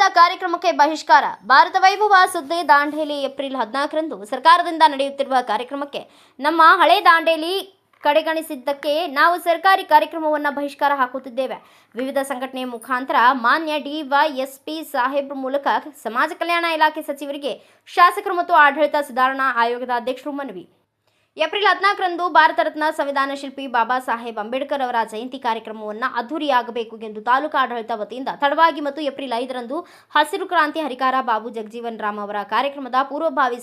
ಸರ್ಕಾರದ ಕಾರ್ಯಕ್ರಮಕ್ಕೆ ಬಹಿಷ್ಕಾರ. ಭಾರತ ವೈಭವ ಸುದ್ದಿ ದಾಂಡೇಲಿ ಏಪ್ರಿಲ್ 14ರಂದು ಸರ್ಕಾರದಿಂದ ನಡೆಯುತ್ತಿರುವ ಕಾರ್ಯಕ್ರಮಕ್ಕೆ ನಮ್ಮ ಹಳೆ ದಾಂಡೇಲಿ ಕಡೆಗಣಿಸಿದ್ದಕ್ಕೆ ನಾವು ಸರ್ಕಾರಿ ಕಾರ್ಯಕ್ರಮವನ್ನು ಬಹಿಷ್ಕಾರ ಹಾಕುತ್ತಿದ್ದೇವೆ. ವಿವಿಧ ಸಂಘಟನೆ ಮುಖಾಂತರ ಮಾನ್ಯ ಡಿವೈಎಸ್ಪಿ ಸಾಹೇಬ್ರ ಮೂಲಕ ಸಮಾಜ ಕಲ್ಯಾಣ ಇಲಾಖೆ ಸಚಿವರಿಗೆ ಶಾಸಕರು ಮತ್ತು ಆಡಳಿತ ಸುಧಾರಣಾ ಆಯೋಗದ ಅಧ್ಯಕ್ಷರು ಮನವಿ. ಏಪ್ರಿಲ್ 14ರಂದು ಭಾರತ ರತ್ನ ಸಂವಿಧಾನ ಶಿಲ್ಪಿ ಬಾಬಾ ಸಾಹೇಬ್ ಅಂಬೇಡ್ಕರ್ ಅವರ ಜಯಂತಿ ಕಾರ್ಯಕ್ರಮವನ್ನು ಅದ್ದೂರಿಯಾಗಬೇಕು ಎಂದು ತಾಲೂಕು ಆಡಳಿತ ವತಿಯಿಂದ ತಡವಾಗಿ ಮತ್ತು ಏಪ್ರಿಲ್ 5ರಂದು ಹಸಿರು ಕ್ರಾಂತಿ ಹರಿಕಾರ ಬಾಬು ಜಗಜೀವನ್ ರಾಮ್ ಅವರ ಕಾರ್ಯಕ್ರಮದ ಪೂರ್ವಭಾವಿ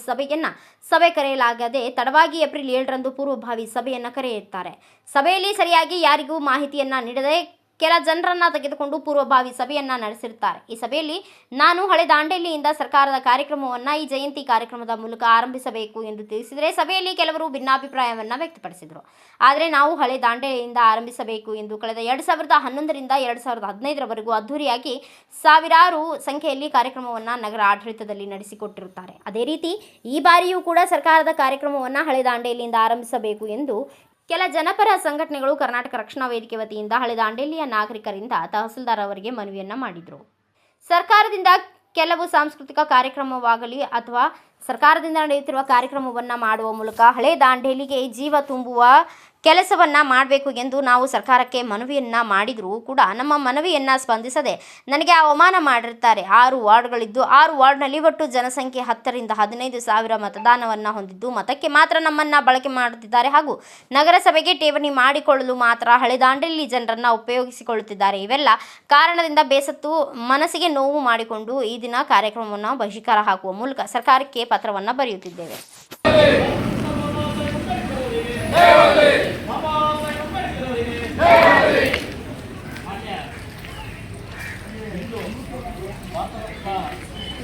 ಸಭೆ ಕರೆಯಲಾಗದೆ ತಡವಾಗಿ ಏಪ್ರಿಲ್ 7ರಂದು ಪೂರ್ವಭಾವಿ ಸಭೆಯನ್ನು ಕರೆಯುತ್ತಾರೆ. ಸಭೆಯಲ್ಲಿ ಸರಿಯಾಗಿ ಯಾರಿಗೂ ಮಾಹಿತಿಯನ್ನು ನೀಡದೆ ಕೆಲ ಜನರನ್ನ ತೆಗೆದುಕೊಂಡು ಪೂರ್ವಭಾವಿ ಸಭೆಯನ್ನ ನಡೆಸಿರುತ್ತಾರೆ. ಈ ಸಭೆಯಲ್ಲಿ ನಾನು ಹಳೆ ದಾಂಡೇಲಿಯಿಂದ ಸರ್ಕಾರದ ಕಾರ್ಯಕ್ರಮವನ್ನು ಈ ಜಯಂತಿ ಕಾರ್ಯಕ್ರಮದ ಮೂಲಕ ಆರಂಭಿಸಬೇಕು ಎಂದು ತಿಳಿಸಿದರೆ ಸಭೆಯಲ್ಲಿ ಕೆಲವರು ಭಿನ್ನಾಭಿಪ್ರಾಯವನ್ನು ವ್ಯಕ್ತಪಡಿಸಿದರು. ಆದರೆ ನಾವು ಹಳೆ ದಾಂಡೇಲಿಯಿಂದ ಆರಂಭಿಸಬೇಕು ಎಂದು ಕಳೆದ 2011ರಿಂದ 2015ರವರೆಗೂ ಅದ್ದೂರಿಯಾಗಿ ಸಾವಿರಾರು ಸಂಖ್ಯೆಯಲ್ಲಿ ಕಾರ್ಯಕ್ರಮವನ್ನು ನಗರ ಆಡಳಿತದಲ್ಲಿ ನಡೆಸಿಕೊಟ್ಟಿರುತ್ತಾರೆ. ಅದೇ ರೀತಿ ಈ ಬಾರಿಯೂ ಕೂಡ ಸರ್ಕಾರದ ಕಾರ್ಯಕ್ರಮವನ್ನು ಹಳೆ ದಾಂಡೇಲಿಯಿಂದ ಆರಂಭಿಸಬೇಕು ಎಂದು ಕೆಲ ಜನಪರ ಸಂಘಟನೆಗಳು ಕರ್ನಾಟಕ ರಕ್ಷಣಾ ವೇದಿಕೆ ವತಿಯಿಂದ ಹಳೆ ದಾಂಡೇಲಿಯ ನಾಗರಿಕರಿಂದ ತಹಸೀಲ್ದಾರ್ ಅವರಿಗೆ ಮನವಿಯನ್ನು ಮಾಡಿದರು. ಸರ್ಕಾರದಿಂದ ಕೆಲವು ಸಾಂಸ್ಕೃತಿಕ ಕಾರ್ಯಕ್ರಮವಾಗಲಿ ಅಥವಾ ಸರ್ಕಾರದಿಂದ ನಡೆಯುತ್ತಿರುವ ಕಾರ್ಯಕ್ರಮವನ್ನು ಮಾಡುವ ಮೂಲಕ ಹಳೆ ದಾಂಡೇಲಿಗೆ ಜೀವ ತುಂಬುವ ಕೆಲಸವನ್ನು ಮಾಡಬೇಕು ಎಂದು ನಾವು ಸರ್ಕಾರಕ್ಕೆ ಮನವಿಯನ್ನು ಮಾಡಿದರೂ ಕೂಡ ನಮ್ಮ ಮನವಿಯನ್ನು ಸ್ಪಂದಿಸದೆ ನನಗೆ ಅವಮಾನ ಮಾಡಿರುತ್ತಾರೆ. 6 ವಾರ್ಡ್ಗಳಿದ್ದು 6 ವಾರ್ಡ್ನಲ್ಲಿ ಒಟ್ಟು ಜನಸಂಖ್ಯೆ 10ರಿಂದ 15 ಸಾವಿರ ಮತದಾನವನ್ನು ಹೊಂದಿದ್ದು ಮತಕ್ಕೆ ಮಾತ್ರ ನಮ್ಮನ್ನು ಬಳಕೆ ಮಾಡುತ್ತಿದ್ದಾರೆ ಹಾಗೂ ನಗರಸಭೆಗೆ ಠೇವಣಿ ಮಾಡಿಕೊಳ್ಳಲು ಮಾತ್ರ ಹಳೆ ದಾಂಡೇಲಿ ಜನರನ್ನು ಉಪಯೋಗಿಸಿಕೊಳ್ಳುತ್ತಿದ್ದಾರೆ. ಇವೆಲ್ಲ ಕಾರಣದಿಂದ ಬೇಸತ್ತು ಮನಸ್ಸಿಗೆ ನೋವು ಮಾಡಿಕೊಂಡು ಈ ದಿನ ಕಾರ್ಯಕ್ರಮವನ್ನು ಬಹಿಷ್ಕಾರ ಹಾಕುವ ಮೂಲಕ ಸರ್ಕಾರಕ್ಕೆ ಪತ್ರವನ್ನು ಬರೆಯುತ್ತಿದ್ದೇವೆ.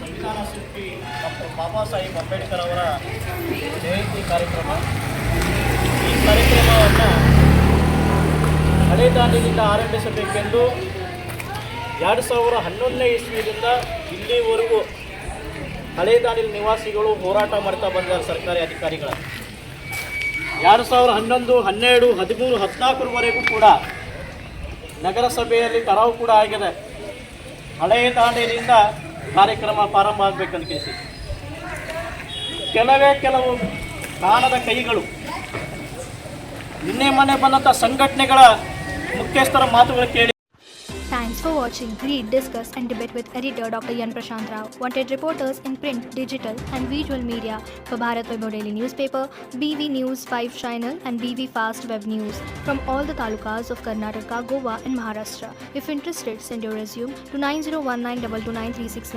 ಸಂವಿಧಾನ ಶಿಲ್ಪಿ ಡಾಕ್ಟರ್ ಬಾಬಾ ಸಾಹೇಬ್ ಅಂಬೇಡ್ಕರ್ ಅವರ ಜಯಂತಿ ಕಾರ್ಯಕ್ರಮ. ಈ ಕಾರ್ಯಕ್ರಮವನ್ನು ಹಳೆ ದಾಂಡೇಲಿಯಿಂದ ಆರಂಭಿಸಬೇಕೆಂದು 2011ನೇ ಇಸ್ವಿಯಿಂದ ಇಲ್ಲಿವರೆಗೂ ಹಳೆ ದಾಂಡೇಲಿ ನಿವಾಸಿಗಳು ಹೋರಾಟ ಮಾಡ್ತಾ ಬಂದಿದ್ದಾರೆ. ಸರ್ಕಾರಿ ಅಧಿಕಾರಿಗಳ 2011, 12, 13, 14ರವರೆಗೂ ಕೂಡ ನಗರಸಭೆಯಲ್ಲಿ ಕರಾವು ಕೂಡ ಆಗಿದೆ. ಹಳೆ ದಾಂಡೇಲಿಯಿಂದ ಕಾರ್ಯಕ್ರಮ ಪ್ರಾರಂಭ ಆಗಬೇಕಂತ ಕೇಳಿಸಿ ಕೆಲವು ಕಾಣದ ಕೈಗಳು ನಿನ್ನೆ ಮೊನ್ನೆ ಬಂದಂಥ ಸಂಘಟನೆಗಳ ಮುಖ್ಯಸ್ಥರ ಮಾತುಗಳು ಕೇಳಿ. Thanks for watching. Read, discuss and debate with editor Dr. Yan Prashant Rao. Wanted reporters in print, digital and visual media for Bharat Vaibhav Daily Newspaper, BV News 5 Channel and BV Fast Web News from all the talukas of Karnataka, Goa and Maharashtra. If interested, send your resume to 9019229369.